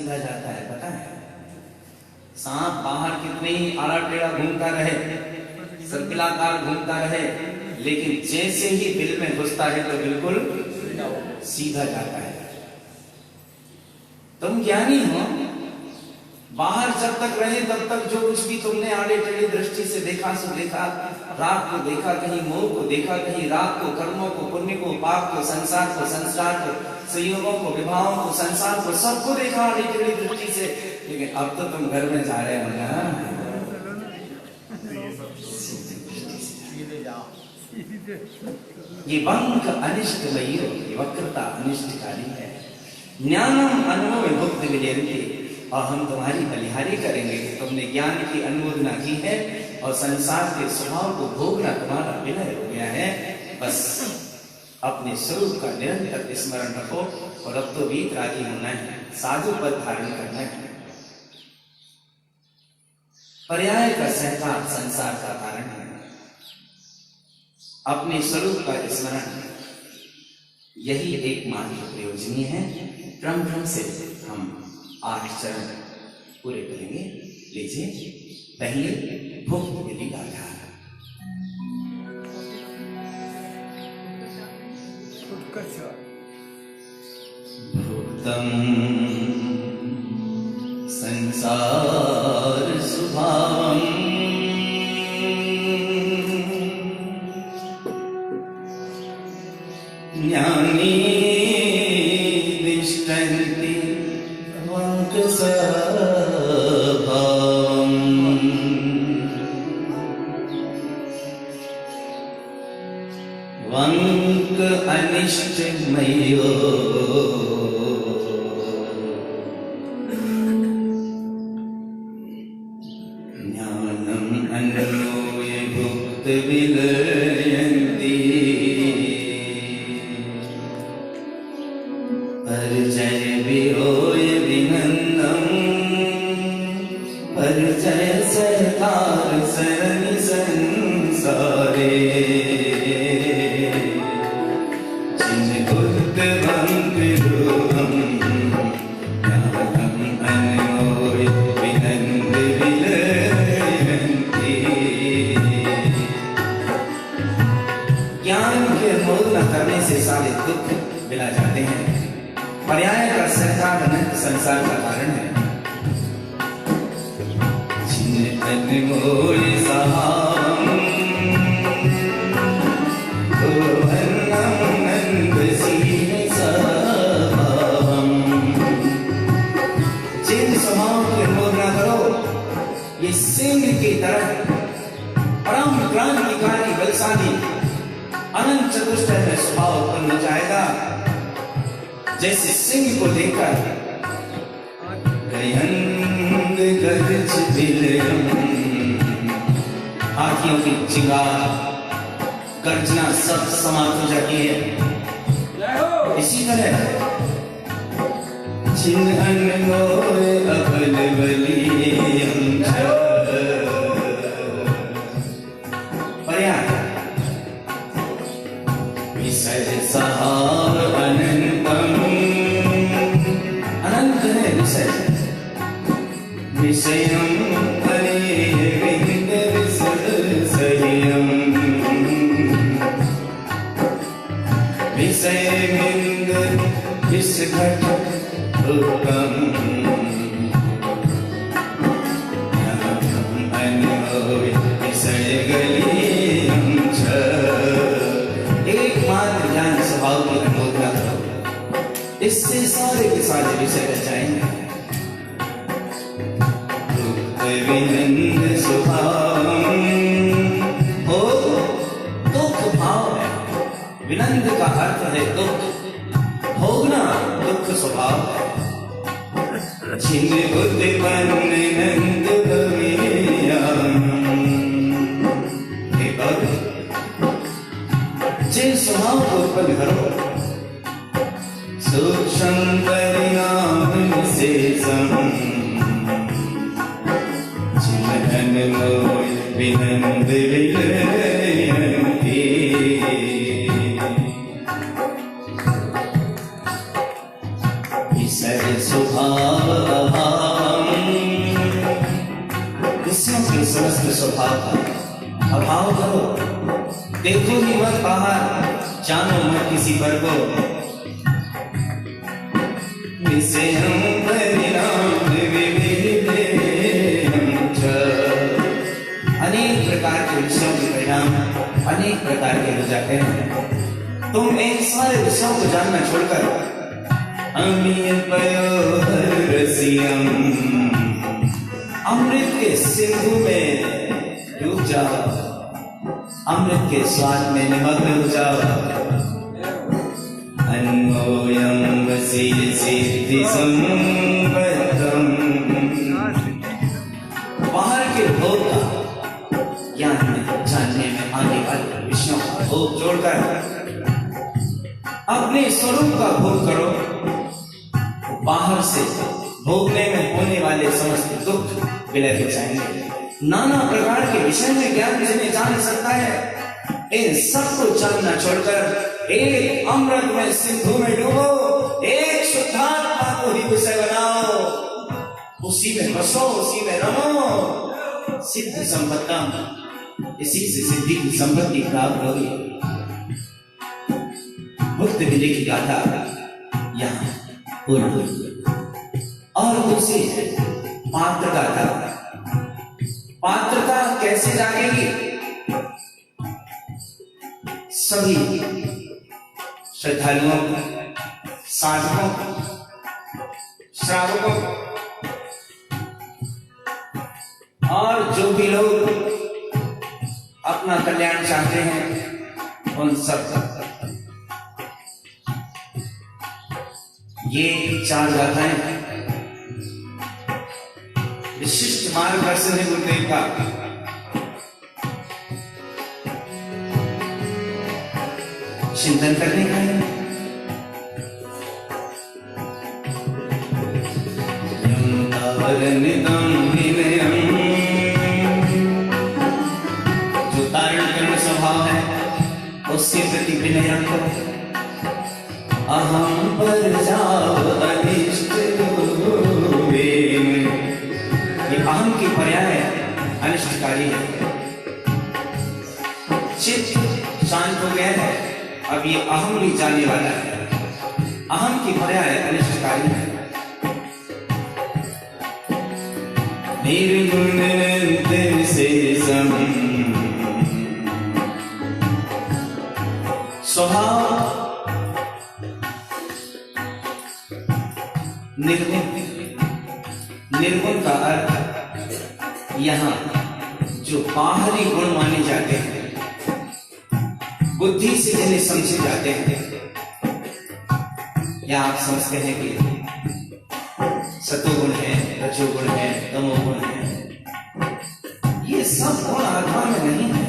सीधा जाता है, पता है? सांप बाहर कितने ही आड़ा टेढ़ा घूमता रहे, सर्किलाकार घूमता रहे, लेकिन जैसे ही बिल में घुसता है तो बिल्कुल सीधा जाता है। तुम ज्ञानी हो, बाहर जब तक रहे तब तक जो कुछ भी तुमने आड़े टेढ़ी दृष्टि से देखा सो देखा। राग को देखा, कहीं मोह को देखा, कहीं राग को, कर्मों को, पुण्य को, पाप को, संसार को, संस्कार को, संयोगों को, विवाहों को, संसार को, सबको देखा आड़े टेढ़ी दृष्टि से। लेकिन अब तो तुम घर में जा रहे हो ना, ये वंक अनिष्टमयी, ये वक्रता अनिष्टकारी है। ज्ञानम अनुभव विभुक्त विजयंती, और हम तुम्हारी बलिहारी करेंगे कि तुमने ज्ञान की अनुमोदना की है और संसार के स्वभाव को भोगना तुम्हारा विनय हो गया है। बस अपने स्वरूप का निरंतर स्मरण रखो और अब तो वीत राजी होना है, साधु पद धारण करना है। पर्याय का सहकार संसार का कारण है। अपने स्वरूप का स्मरण यही एकमात्र प्रयोजनीय है। क्रम क्रम से हम 8 चरण पूरे करेंगे। लीजिए, पहले भुक्त विधि का आधार। भुक्तम संसार स्वभावम ज्ञानी तिष्ठन्ति वंक स्वभावम्। वंक अनिष्टमयो ज्ञानम् अन्वय भुक्त विलयन्ति। परिचय विहोय विनन्दम् परिचय सहकार सरनि संसारे। चिन्मुक्त वंक रूपम् ज्ञानम् अन्वय विनन्द विलयन्ति। ज्ञान के मोह करने से सारे दुख मिला जाते हैं। पर्याय का सहकार अनंत संसार का कारण है। चिंतन मोह सहाम नंद सीन सभावम। जिन स्वभाव की मोह न करो, ये सिंह की तरह परम क्रांतिकारी बलशाली अनंत चतुष्टय में स्वभाव उत्पन्न हो जाएगा। जैसे सिंह को देखकर गयंग गर्ज विलयम, हाथियों की चिंगार गर्जना सब समाप्त हो जाती है। इसी तरह चिन्ह मोय अबल बलियम पर्याय विषय सहार अनंतम। अनंत है विषय, विषयम हरे विंद विसर्जयम। विषय विंद विषघट रूपम अनुभव विषय गलीयम छ। एकमात्र ज्ञान स्वभाव की अनुमोदना करो, इससे सारे के सारे विषय बच जाएंगे। विनंद स्वभाव हो, दुख भाव है। विनंद का अर्थ है दुख, भोगना दुख स्वभाव है। छिन बुद्धि नंद जिन स्वभाव को उत्पन्न करो, सूक्ष्म परिणाम विशेषम। चिन्हन मोय विनंद विलयन्ति। विषय स्वभाव अभावम्। विषयों के समस्त स्वभाव का अभाव करो, देखो ही मत बाहर, जानो मत किसी पर को। विषयं परिणाम विविधेयं च। अनेक प्रकार के विषयों के परिणाम अनेक प्रकार के हो जाते हैं। तुम इन सारे विषयों को जानना छोड़कर अमृत रसियम, अमृत के सिंधु में डूब जाओ, अमृत के स्वाद में निमग्न हो जाओ। अन्योयम वसीय सिद्धि संपत्तम, बाहर के भोग का ज्ञान में जानने में आने वाले विषयों का भोग छोड़कर अपने स्वरूप का भोग करो। बाहर से भोगने में होने वाले समस्त दुख विलय हो जाएंगे। नाना प्रकार के विषय में ज्ञान जिन्हें जान सकता है, इन सबको जानना छोड़कर एक अमृत में सिंधु में डूबो, एक शुद्धात्मा को ही विषय बनाओ, उसी में बसो, उसी में रमो। सिद्धि संपत्तम, इसी से सिद्धि की संपत्ति प्राप्त होगी। मुक्त विजय की गाथा यहाँ पूर्ण हुई। और दूसरी है पात्र गाथा। पात्रता कैसे जागेगी? सभी श्रद्धालुओं, साधकों, श्रावकों और जो भी लोग अपना कल्याण चाहते हैं, उन सब ये चार गाथाएं विशिष्ट मार्गदर्शन है गुरुदेव का। चिंतन करने का है। जो तारण करने स्वभाव है उसके प्रति विनय रखो। अहम पर जाओ अनिष्ट हुए, ये अहम की पर्याय अनिष्टकारी है। चित्त शांत हो गया है, अब ये अहम भी जाने वाला है। अहम की पर्याय अनिष्टकारी है। निर्गुण शेषम, स्वभाव निर्गुण। निर्गुण का अर्थ यहाँ जो बाहरी गुण माने जाते हैं, बुद्धि से जिन्हें समझे जाते हैं, या आप समझते हैं कि सतोगुण है, रजोगुण है, तमोगुण है, ये सब गुण आत्मा में नहीं है,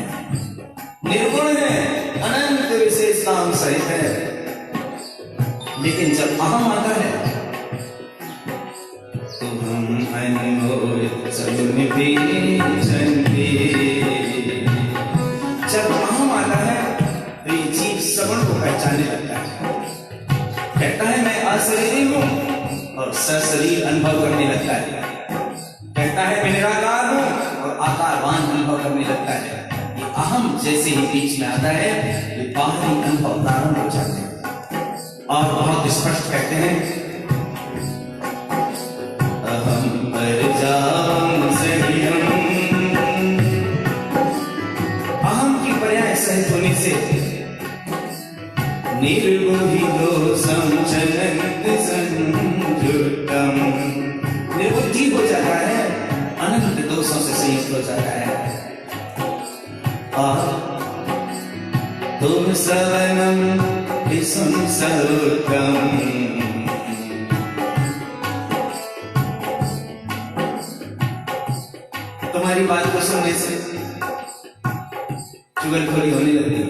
निर्गुण है, अनंत विशेषताओं सहित है। लेकिन जब अहम आता है तो हम अनमोल सगुण जब अहम आता है तो ये जीव सगुण को पहचानने लगता है। कहता है मैं अशरीरी हूं और सशरीर अनुभव करने लगता है। कहता है मैं निराकार हूं और आकारवान अनुभव करने लगता है। ये अहम जैसे ही बीच में आता है ये बाहरी अनुभव प्रारंभ हो जाते हैं और बहुत स्पष्ट कहते हैं अहम पर जाऊं सहियम। अहम की पर्याय सहित होने से निर्बुद्धि दोषम चलंत संयुक्तम, निर्बुद्धि हो जाता है, अनंत दोषों से संयुक्त हो जाता है। और तुम सवनम विषम सर्वम, तुम्हारी बात को सुनने से चुगलखोरी होने लगती है।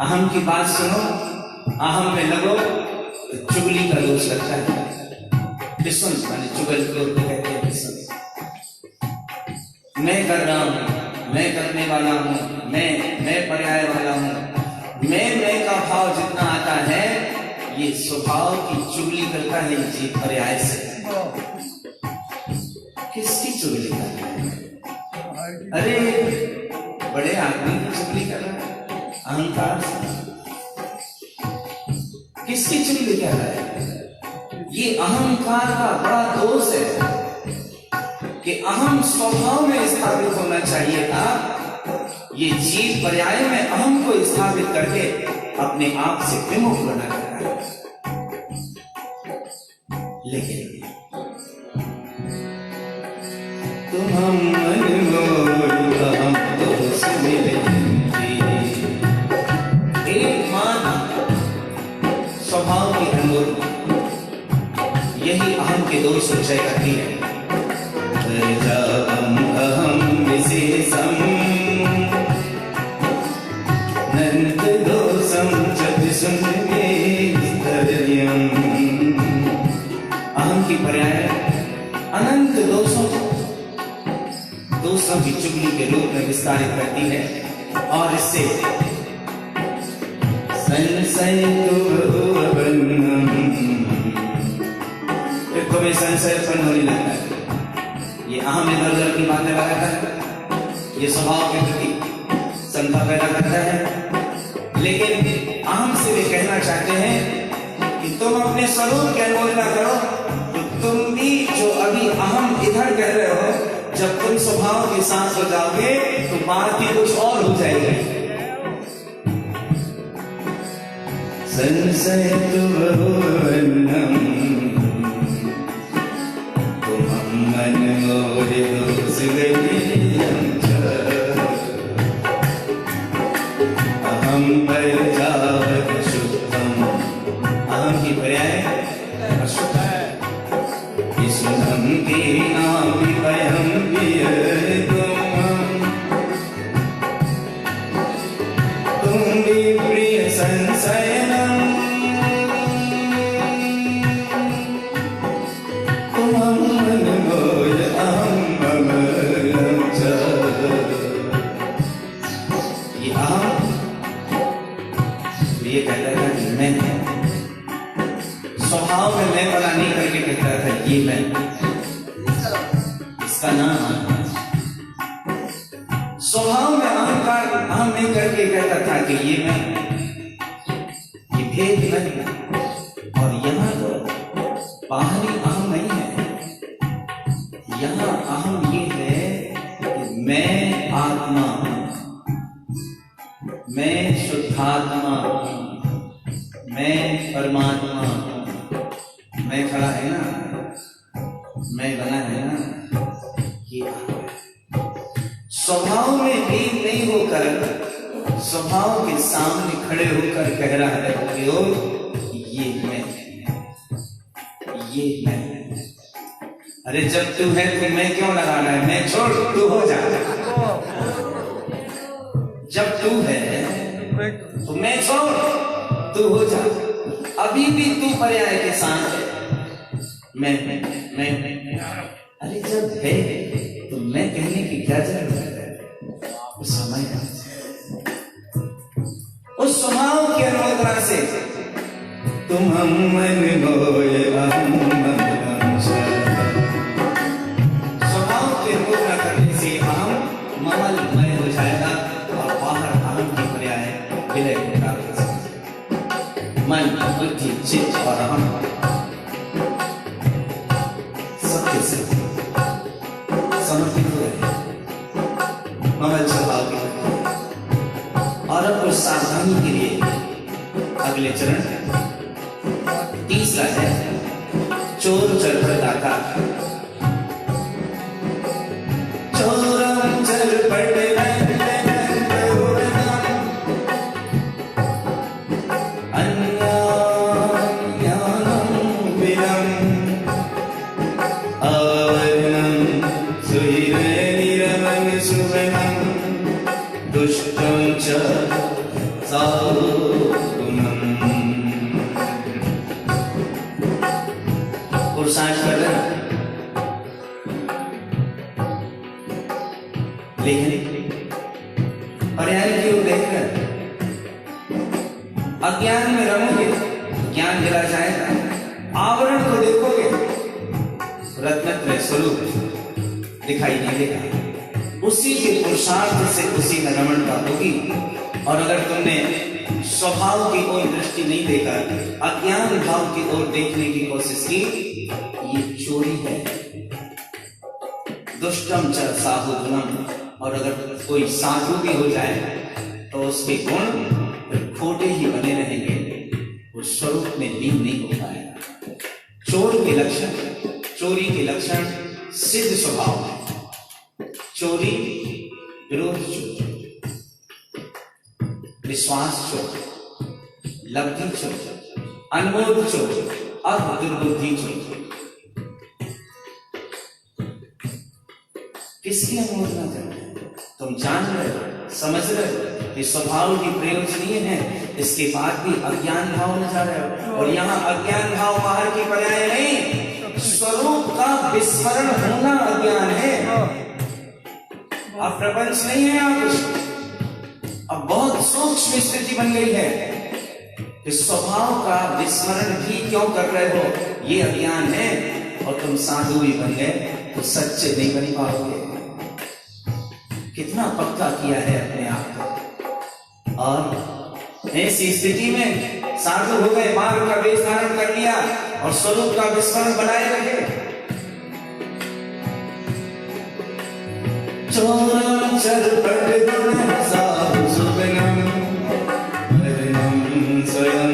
अहम की बात सुनो, अहम में लगो तो चुगली का दोष लगता है। विषम माने चुगलखोर को कहते हैं विषम। मैं कर रहा हूं, मैं करने वाला हूं, मैं पर्याय वाला हूं। मैं का भाव जितना आता है ये स्वभाव की चुगली करता है जी पर्याय से। किसकी चुगली कर रहा है? अरे बड़े आदमी की चुगली कर रहा है अहंकार से। किसकी चुगली कर रहा है? ये अहंकार का बड़ा दोष है कि अहम स्वभाव में स्थापित होना चाहिए था। ये जीव पर्याय में अहम को स्थापित करके अपने आप से विमुख बना रहा है। लेकिन तुम हम एक मान स्वभाव की अनुरोध यही अहम के दोष विषय करती है। अहम विशेषम नंद दोषम अहम की पर्याय अनंत दोषों की चुगली के रूप में विस्तारित करती है और इससे तुम्हें संशय उत्पन्न होने लगता है। ये अहम इधर उधर की बातें लगाता है, ये स्वभाव के प्रति शंका पैदा करता है। लेकिन अहम से वे कहना चाहते हैं कि तुम अपने स्वरूप की अनुमोदना करो, तो तुम भी जो अभी अहम इधर कह रहे हो, जब तुम स्वभाव के साथ हो जाओगे तो बात ही कुछ और हो जाएगी। संशय अहम शुद्धम अहम की पर्याय अशुद्ध है। विशुद्धम के नाम वयम तुम भी प्रिय संशयनम ये कहता था कि मैं स्वभाव में मैं पता नहीं करके कहता था ये मैं, इसका नाम स्वभाव में अहंकार अहम नहीं करके कहता था कि ये मैं, ये भेद नहीं। और यहाँ तो बाहरी अहम नहीं है, यहाँ अहम ये है कि मैं आत्मा हूं, मैं शुद्धात्मा हूं, मैं परमात्मा हूं। मैं खड़ा है ना, मैं बना है ना, ये स्वभाव में भेद नहीं होकर स्वभाव के सामने खड़े होकर कह रहा है कि ओ ये मैं, ये मैं। अरे जब तू है तो मैं क्यों लगाना है? मैं छोड़, तू हो जा। जब तू है तो मैं छोड़, तू हो जा। अभी भी तू पर्याय के साथ है, मैं। अरे जब है तो मैं कहने की क्या जरूरत है? उस समय उस स्वभाव की अनुमोदना से तुम हम मन मोय अहम स्वभाव की अनुमोदना करने से अहम ममलमय हो जाएगा और बाहर अहम की पर्याय विलय को प्राप्त हो जाएगा। मन, बुद्धि, चित्त और अहम सबके से समर्पित हो रहे ममल स्वभाव के। और अब कुछ सावधानी के लिए अगले चरण तीसरा है चोर चरपटा। चोरम चरपट दुष्टं च पुरुषार्थ कर रहे हैं, लेकिन पर्याय की ओर देखकर अज्ञान में रहोगे ज्ञान दिला जाएगा। आवरण को देखोगे रत्नत्रय स्वरूप दिखाई नहीं देगा। उसी के पुरुषार्थ से उसी में रमणता होगी। और अगर तुमने स्वभाव की ओर दृष्टि नहीं देकर अज्ञान भाव की ओर देखने की कोशिश की, ये चोरी है। दुष्टम च साधुधुनम। और अगर कोई साधु भी हो जाए तो उसके गुण फिर खोटे ही बने रहेंगे, वो स्वरूप में लीन नहीं हो पाएगा। चोर के लक्षण, चोरी के लक्षण सिद्ध स्वभाव है। चोरी विरोध चोर, विश्वास चोर, लब्धि चोर, अनमोल चोर, अब दुर्बुद्धि चोर। किसकी अनुमोदना कर रहे हैं? तुम जान रहे हो, समझ रहे हो कि स्वभाव की प्रयोजनीय है, इसके बाद भी अज्ञान भाव में जा रहे हो। और यहाँ अज्ञान भाव बाहर की पर्याय नहीं, स्वरूप का विस्मरण होना अज्ञान है। अब प्रपंच नहीं है, अब बहुत सूक्ष्म स्थिति बन गई है कि स्वभाव का विस्मरण भी क्यों कर रहे हो, ये अज्ञान है। और तुम साधु भी बन गए तो सच्चे नहीं बन पाओगे। कितना पक्का किया है अपने आप को। और ऐसी स्थिति में साधु हो गए, मार्ग का वेश धारण कर लिया और स्वरूप का विस्मरण बनाए रखे। चोरम चरपट गुण साधु सुबनम हरिनम स्वयं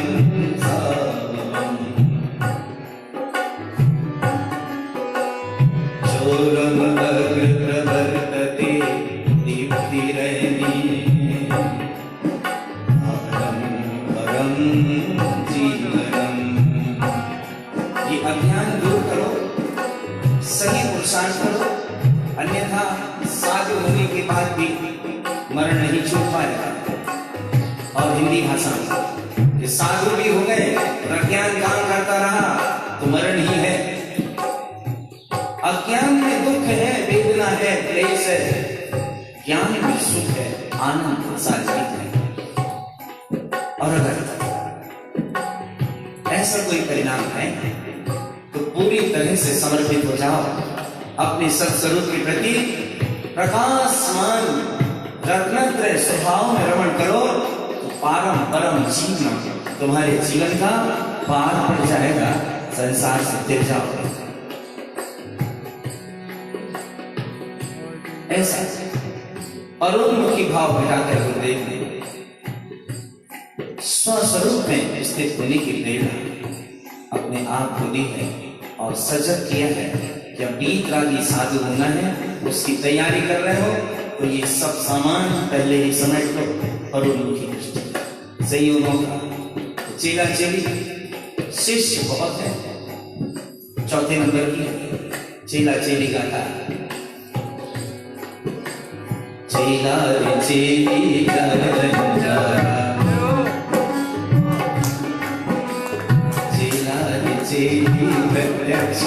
सावम। चोरम अग्र प्रवर्तते दीप्तिरैनी आरम परम जीवनम। ये अज्ञान दूर करो, सही पुरुषार्थ करो, अन्यथा साधु होने के बाद भी मरण नहीं छूट पाएगा। और हिंदी भाषा में साधु भी हो गए और अज्ञान काम करता रहा तो मरण ही है। अज्ञान में दुख है, वेदना है, क्लेश है। ज्ञान में सुख है, आनंद, सात्विक है। और अगर ऐसा कोई परिणाम है तो पूरी तरह से समर्पित हो जाओ अपने सत्स्वरूप के प्रति। प्रकाशमान रत्नत्रय स्वभाव में रमण करो तो पारम परम जीवन तुम्हारे जीवन का पार पड़ जाएगा, संसार से तिर जाओगे। ऐसा अरुणमुखी भाव मिटाकर गुरुदेव ने स्वस्वरूप में स्थित होने की प्रेरणा अपने आप को दी है और सजग किया है। जब बीत रागी साधु होना है, उसकी तैयारी कर रहे हो तो ये सब सामान पहले ही समेट लो। अरुणमुखी दृष्टि संयोग होगा। चेला चेली शिष्य बहुत है, चौथे नंबर की चेला चेली गाता। चेला रे चेली चेला रे चेली प्रत्यक्ष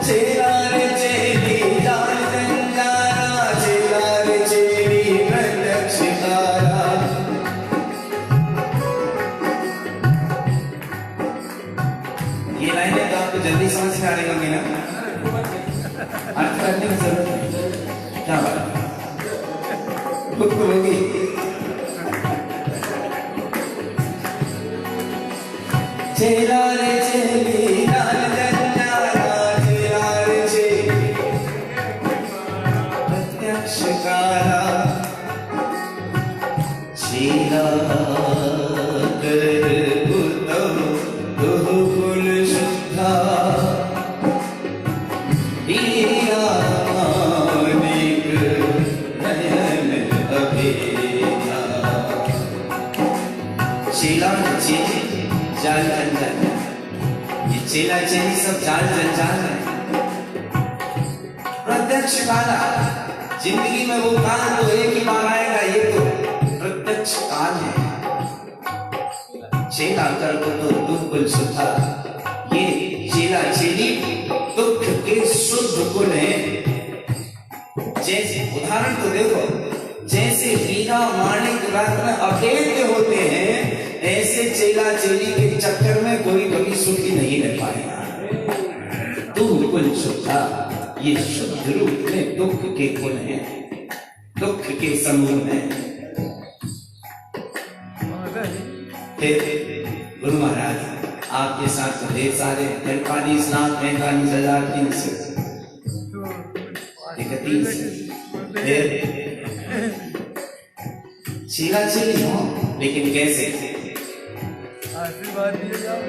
चेला रे चेली जान जंजारा, चेला रे चेली प्रत्यक्ष ये लाइनें तो आपको जल्दी समझ में आ रही होंगी ना, अर्थ करने की जरूरत नहीं। क्या बात होगी? चेला रे चेली जान जंजारा, चेला रे चेली प्रत्यक्ष काला। चेला कर उत्तम दुह कुल शुद्धा, चेला चेली जाल जंजाल, ये चेला चेली सब जाल जंजाल है। प्रत्यक्ष काला, जिंदगी में वो काल तो एक ही बार आएगा, ये तो प्रत्यक्ष काल है। चेला कर को तो दुख कुल सुधा, ये चेला चेली दुख के शुद्ध कुल है। जैसे उदाहरण तो देखो, जैसे हीरा माणिक रत्न अभेद्य होते हैं, ऐसे चेला चेली के चक्कर में कोई कभी सुखी नहीं रह पाएगा। तू कुल शुद्धा, ये शुद्ध रूप में दुख के कुल हैं, दुख के समूह हैं। फिर गुरु महाराज आपके साथ तो ढेर सारे 45,43,31 चेला चेली हो, लेकिन कैसे? आशीर्वाद दिए जाओ।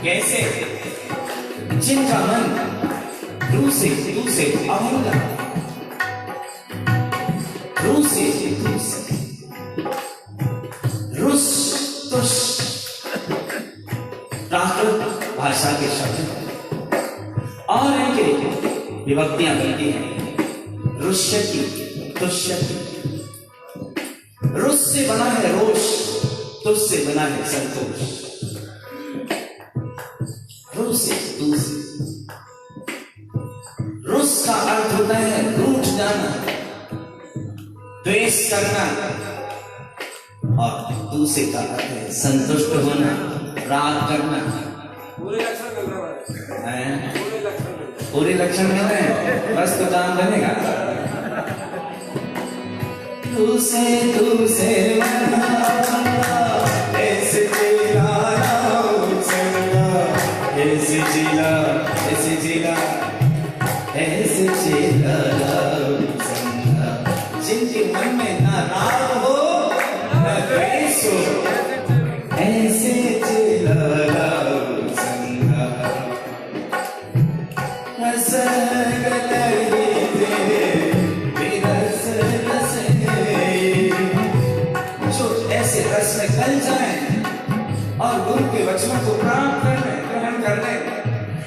कैसे? जिनका मन रू से अभंग, रू से रुस तुष प्राकृत भाषा के शब्द और इनके विभक्तियां बनती हैं। रुष्यति, तुष्यति। रुस से बना है रोष, तुष से बना है संतोष। रुस का अर्थ होता है रूठ जाना, द्वेष करना, और दूसरे का अर्थ है संतुष्ट होना, राग करना। पूरे लक्षण मिल रहे हैं, बस तो काम बनेगा। तू से ऐसे जिला जिनके मन में ना राग हो न द्वेष हो, ऐसे जिला संगा रस जो ऐसे रस में गल जाए और गुरु के वचनों को प्राप्त करने, ग्रहण करने,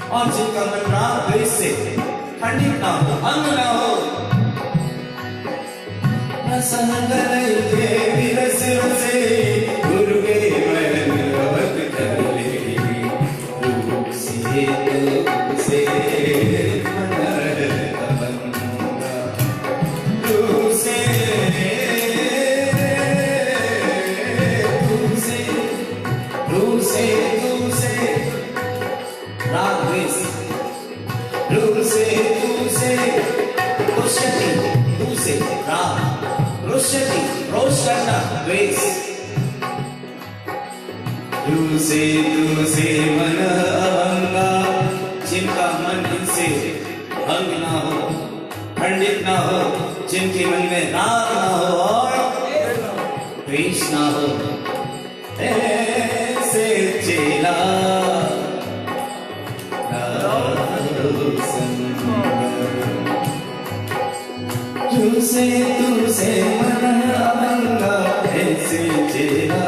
और जिनका मन राग द्वेष से खंडित ना हो, अंग ना हो, गुरु के मन अवध कर ले, रूप से रोष करना, द्वेष। तू से मन अभंगा, जिनका मन इनसे भंग ना हो, खंडित ना हो, जिनके मन में राग ना हो और द्वेष ना हो, ऐसे चेला तू से मन अभंगा, ऐसे चेला।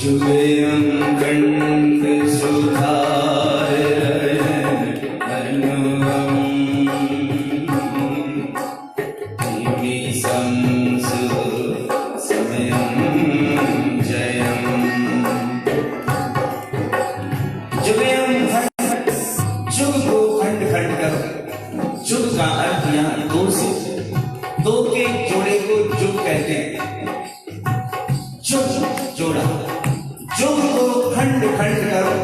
जुगयं खंड का अर्थ यहाँ दो से, दो के जोड़े को जुग कहते हैं। जुग जोड़ा, जुग को खंड खंड करो,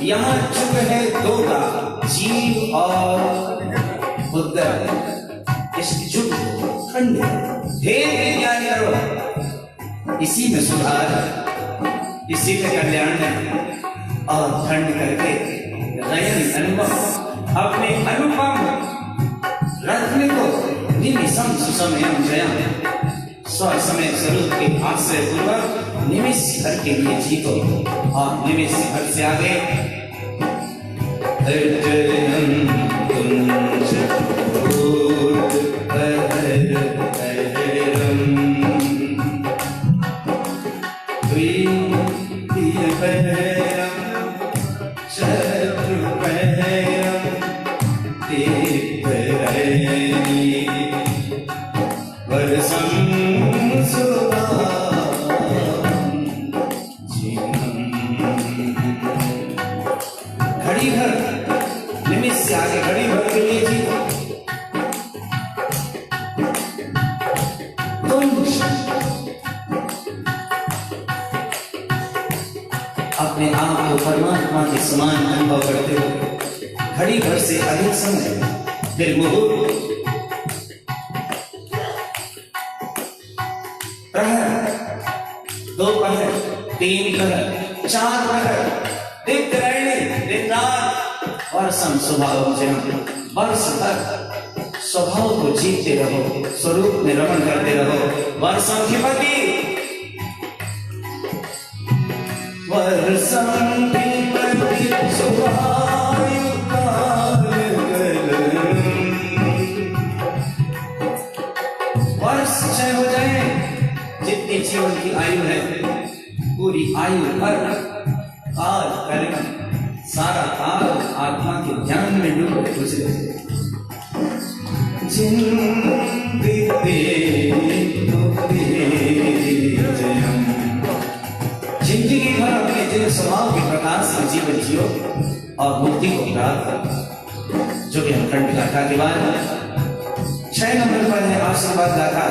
यहाँ जुग है दो का, जीव और बुद्ध। इस जुग को खंड ढेर ज्ञान करो, इसी में सुधार है, इसी में कल्याण है। और खंड करके नयन अनुभव अपने अनुपम रत्न को निमिषम सुसमयम जयम, स्व समय स्वरूप के आश्रय पूर्वक निमिष भर के लिए जीतो। और निमिष भर से आगे घड़ी भर, निमिष से आगे घड़ी भर के लिए जी। अपने आप को परमात्मा के समान अनुभव करते हो, घड़ी भर से अधिक समय, फिर मुहूर्त, प्रहर, दोपहर, तीन प्रहर, चार प्रहर, दिन दिन रात, वर्षम स्वभाव जन्म, वर्ष भर स्वभाव को जीते रहो, स्वरूप में रमण करते रहो। वर्षम की पति, वर्षम की पति वर्ष क्षय हो जाए, जितनी जीवन की आयु है, पूरी आयु भर काल कर्म सारा काल आत्मा के ज्ञान में डूबे गुजरे। जिंदगी भर अपने जिन स्वभाव के प्रकार से जीवन जियो और मुक्ति को प्राप्त करो, जो कि हम खंड गाथा के बाद 6 नंबर पर है आशीर्वाद गाथा।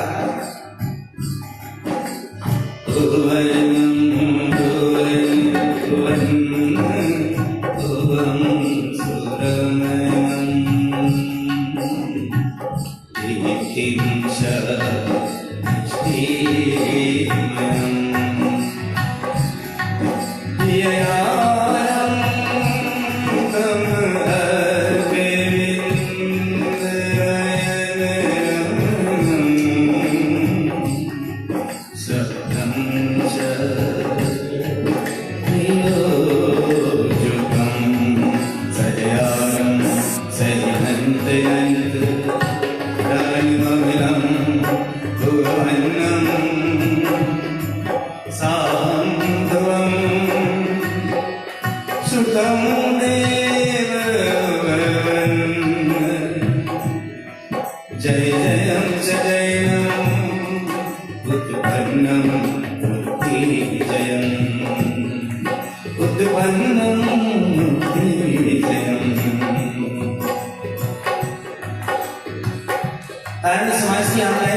समाज की हमने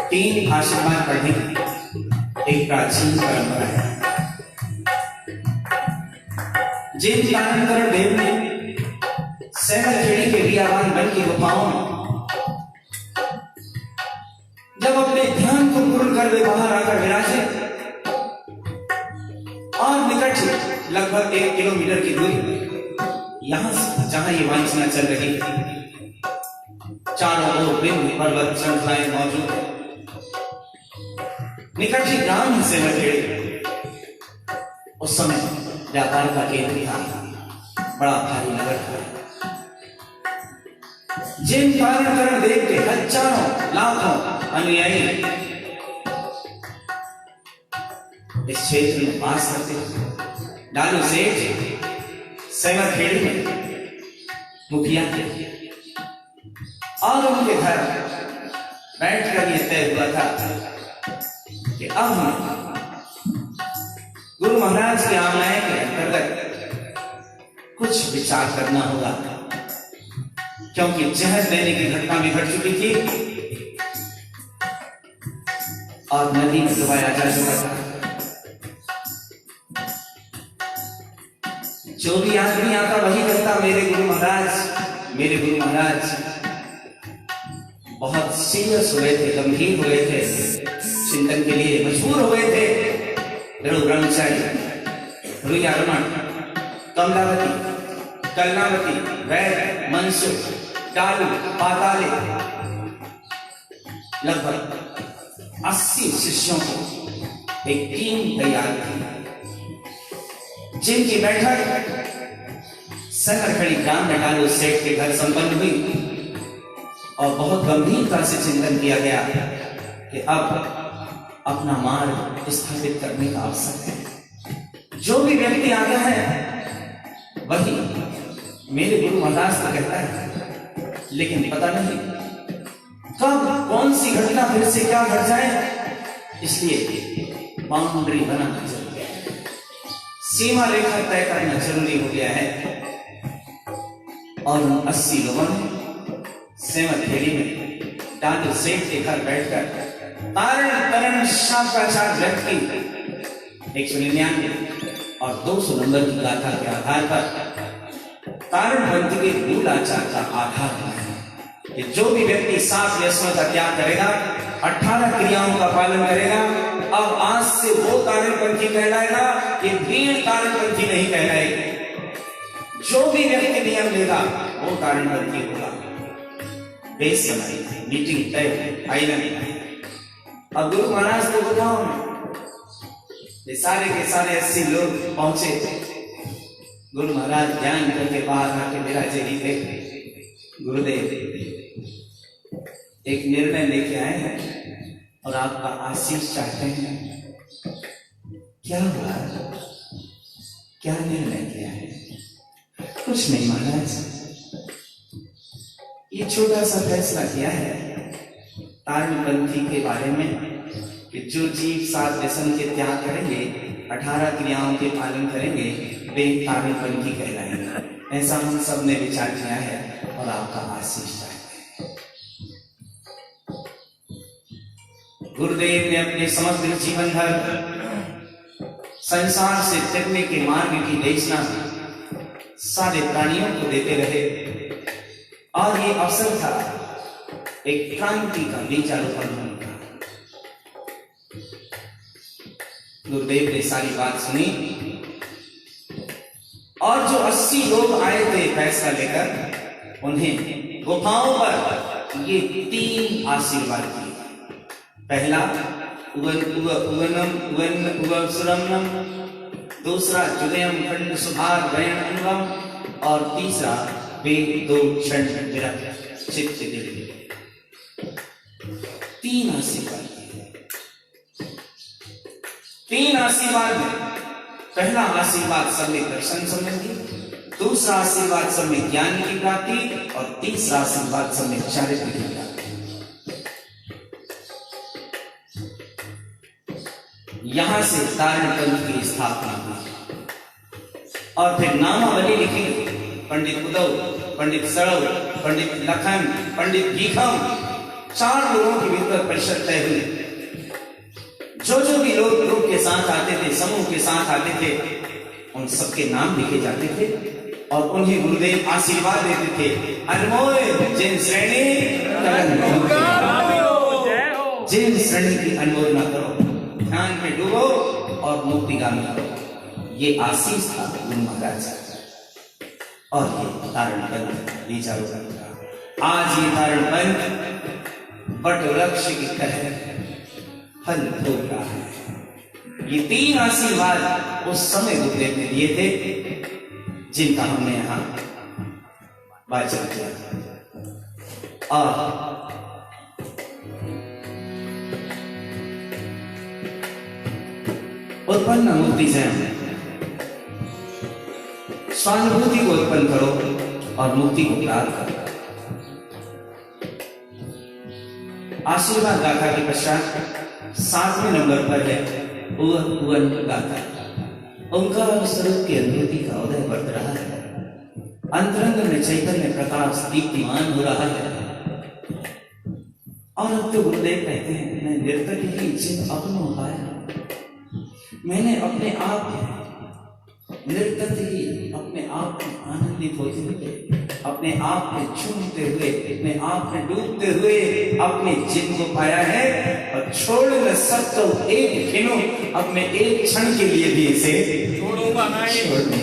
3 आशीर्वाद पढ़े, एक प्राचीन परंपरा है। जिन कानंदर देव ने सहजखेड़ी के बियाबान बन की गुफाओं जब अपने ध्यान को पूर्ण कर वे बाहर आकर विराजे और निकट लगभग 1 किलोमीटर की दूरी यहां से जहां ये वांछना चल रही थी, चारों ओर बिंद पर्वत श्रृंखलाएं मौजूद है। निकट ही ग्राम से बखेड़े उस समय व्यापार का केंद्र था, बड़ा भारी नगर था। जिन कारण देव के हजारों लाखों अनुयायी इस क्षेत्र में वास करते हैं। डालू सेठ सहजखेड़ी में मुखिया थे और उनके घर बैठकर यह तय हुआ था कि अब गुरु महाराज के आमलाएं के अंतर्गत कुछ विचार करना होगा। क्योंकि जहर देने की घटना भी घट चुकी थी और नदी में डुबाया जा चुका था। जो भी आदमी आता वही करता। मेरे गुरु महाराज बहुत सीरियस हुए थे, गंभीर हुए थे, चिंतन के लिए मजबूर हुए थे। ब्रह्मचारी, रुयारमण, कमलावती, कलनावती, वैद, मनसु, टालू, पाताले, लगभग 80 शिष्यों को एक टीम तैयार की, जिनकी बैठक सकरखड़ी ग्राम में टालू सेठ के घर संपन्न हुई और बहुत गंभीरता से चिंतन किया गया कि अब अपना मार्ग स्थापित करने का अवसर है। जो भी व्यक्ति आता है वही मेरे गुरु महाराज को कहता है, लेकिन पता नहीं कब कौन सी घटना फिर से क्या घट जाए, इसलिए बाउंड्री बनाना जरूरी है, सीमा रेखा तय करना जरूरी हो गया है। और 80 लोगों ने सेवत खेड़ी में टालू सेठ के घर बैठकर तारण तरण शास्त्राचार ग्रंथ की 199 और 200 नंबर की गाथा के आधार पर तारण ग्रंथ के मूल आचार का आधार बनाया कि जो भी व्यक्ति 7 व्यसनों का त्याग करेगा, 18 क्रियाओं का पालन करेगा, अब आज से वो तारणपंथी कहलाएगा, ये भीड़ तारणपंथी नहीं कहलाएगी। जो भी व्यक्ति नियम लेगा वो तारणपंथी होगा। बेस बनाई, मीटिंग तय, आइलन। अब गुरु महाराज को बताओ, ये सारे के सारे 80 लोग पहुंचे। गुरु महाराज ज्ञान करके बाहर आके विराजे ही थे। गुरुदेव एक निर्णय लेके आए हैं और आपका आशीष चाहते हैं। क्या हुआ? क्या निर्णय किया है? कुछ नहीं महाराज, ये छोटा सा फैसला किया है तारणपंथी के बारे में कि जो जीव 7 व्यसन के त्याग करेंगे, 18 क्रियाओं के पालन करेंगे, वे तारणपंथी कहलाएंगे। ऐसा हम सब ने विचार किया है और आपका आशीष चाहते हैं। गुरुदेव ने अपने समग्र जीवन भर संसार से त्यगने के मार्ग की देशना सारे प्राणियों को देते रहे और ये अवसर था एक क्रांति का बीजारोपण होने का। गुरुदेव ने सारी बात सुनी और जो 80 लोग आए थे फैसला लेकर, उन्हें गुफाओं पर ये 3 आशीर्वाद दिए। पहला उवनम, दूसरा जुदयम खंड सुधार वयन अनुगम और तीसरा वेद 2 क्षण विरक्त चित्त दिल। 3 आशीर्वाद। 3 आशीर्वाद में पहला आशीर्वाद सम्यक दर्शन संबंधी, दूसरा आशीर्वाद सम्यक ज्ञान की प्राप्ति और तीसरा आशीर्वाद सम्यक चारित्र्य की प्राप्ति। यहां से तारणपंथ की स्थापना हुई और फिर नामावली लिखी। पंडित उदव, पंडित सड़व, पंडित लखन, पंडित भीखम, 4 लोगों की विद्वत परिषद तय हुई। जो भी लोग ग्रुप के साथ आते थे, समूह के साथ आते थे, उन सबके नाम लिखे जाते थे और उन्हें गुरुदेव आशीर्वाद देते थे। अनमोल जिन श्रेणी जिन श्रेणी की अनमोल न करो, ध्यान में डूबो और मुक्तिगामी करो। ये आशीष था गुरु महाराज और ये तारणपंथ बीजारोपण का। आज ये तारणपंथ बट वृक्ष की तरह फल भोग रहा है। ये 3 आशीर्वाद उस समय गुरुदेव ने दिए थे जिनका हमने यहां वाचन किया और उत्पन्न मुक्ति से स्वानुभूति को उत्पन्न करो और मुक्ति को प्राप्त करो। आशीर्वाद गाथा के पश्चात 7वें नंबर पर है उवन गाथा। ओंकार स्वरूप की अनुभूति का उदय बढ़ रहा है। अंतरंग में चैतन्य प्रकाश दीप्तिमान हो रहा है। और अब तो गुरुदेव कहते हैं, मैं निर्तक ही जिन अपनों पाया, मैंने अपने आप निर्तक ही अपने आप में आनंदित होते हुए, अपने आप में झूमते हुए, अपने आप में डूबते हुए अपने जिन को पाया है। और छोड़ न सकता एक खिनो, अब मैं एक क्षण के लिए भी इसे छोड़ नहीं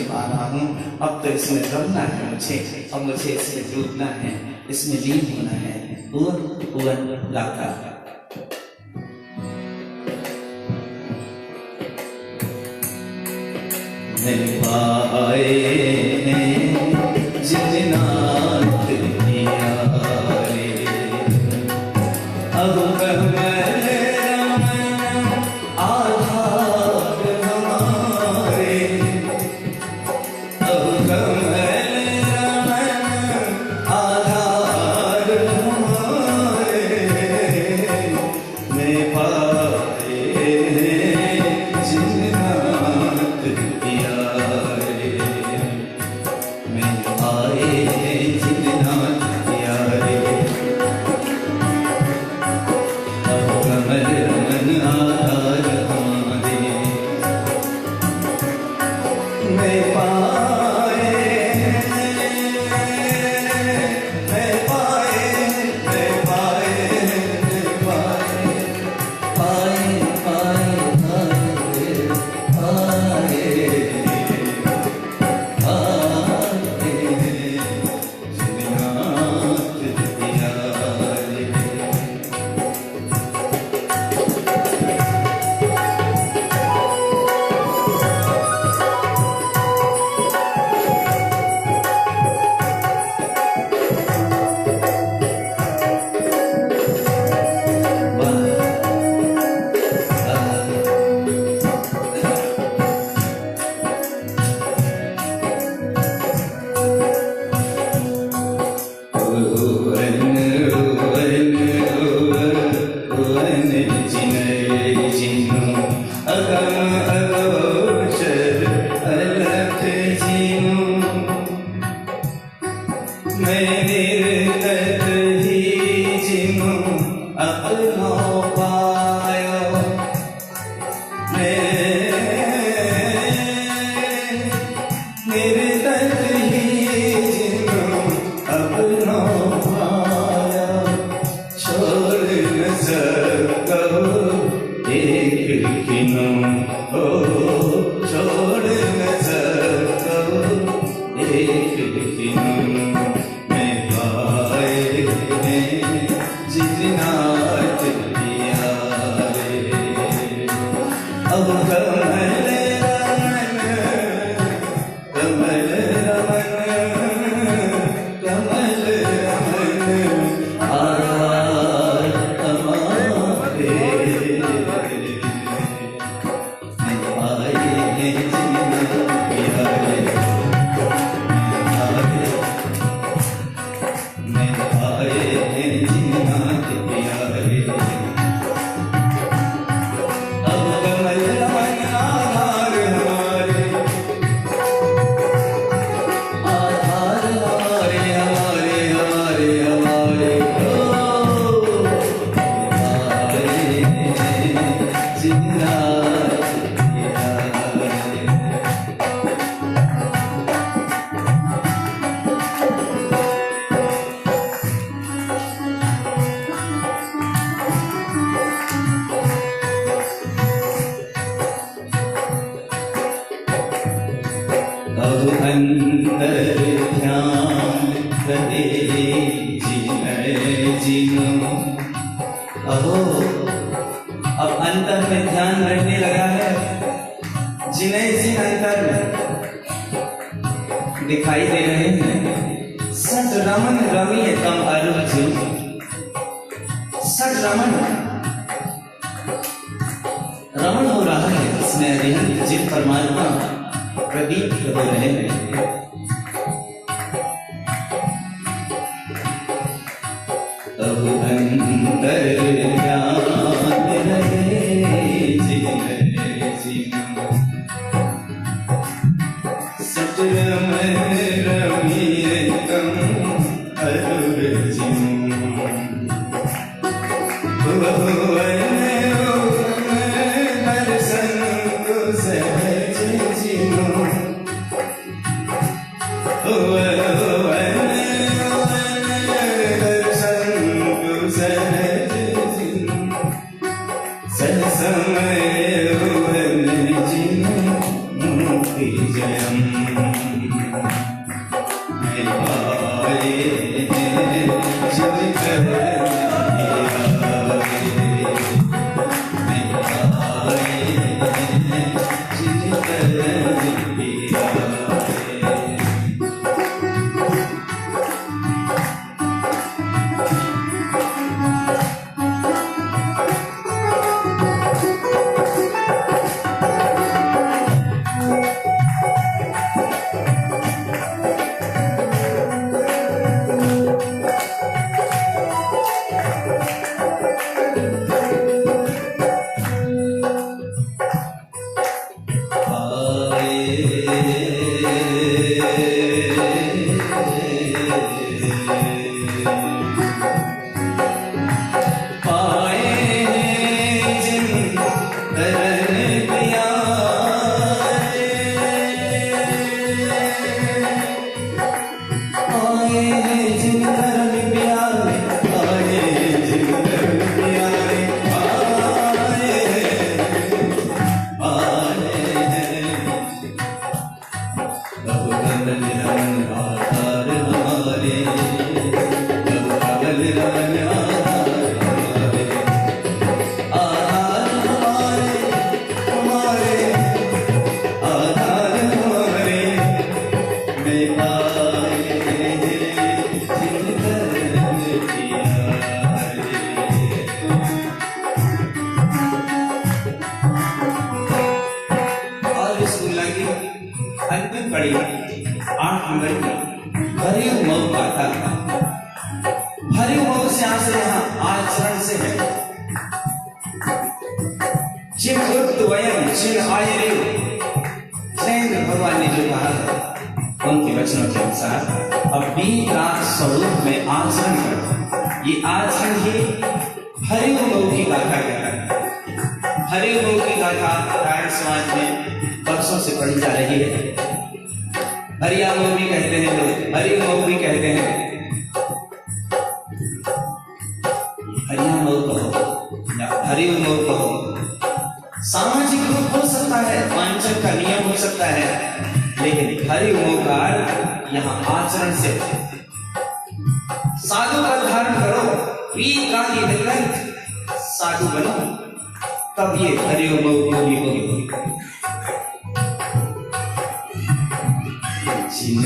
पा रहा हूँ। अब तो इसमें रमना है मुझे, अब मुझे इसमें डूबना है, इसमें लीन होना है। भुवन गाता मैं पाए जितनाथ दिया रे, अब कमल रमन आधार हमारे, अब कमल रमन आधार हमारे, मैं पाए जितनाथ दिया रे, मैं पाए जितनाथ दिया रे, अब कमल रमन आधार हमारे, मैं पाए, मैं पाए, मैं पाए, मैं पाए, पाए, पाए, अहो अब अंतर में ध्यान रहने लगा है, जिन्हें जिन अंतर में दिखाई दे रहे हैं। सट रमन रमी तम अर्जुन, सट रमन रमन हो रहा है इसमें अरिहंत जिन परमात्मा प्रदीप हो रहे हैं। अब अंतर ध्यान रहे सच रमन रमी अंतिम कड़ी 8 नंबर की हरि मऊ गाथा। हरि मऊ से यहाँ आचरण से है। जिन वयम जिन आयरे भगवान ने जो कहा है उनके वचनों के अनुसार अब 20 रात स्वरूप में आचरण करो। ये आचरण ही हरि मऊ की गाथा कहलाता है। हरि मऊ की गाथा रायण समाज में वर्षों से पढ़ी जा रही है। हरिया मऊ भी कहते हैं लोग, हरि मऊ भी कहते हैं। हरिया मऊ कहो या हरि मऊ कहो, सामाजिक रूप हो सकता है, वांछन का नियम हो सकता है, लेकिन हरि मऊ का अर्थ यहाँ आचरण से साधु का धारण करो, साधु बनो, तब ये हरि मऊ पूरी होगी। जिन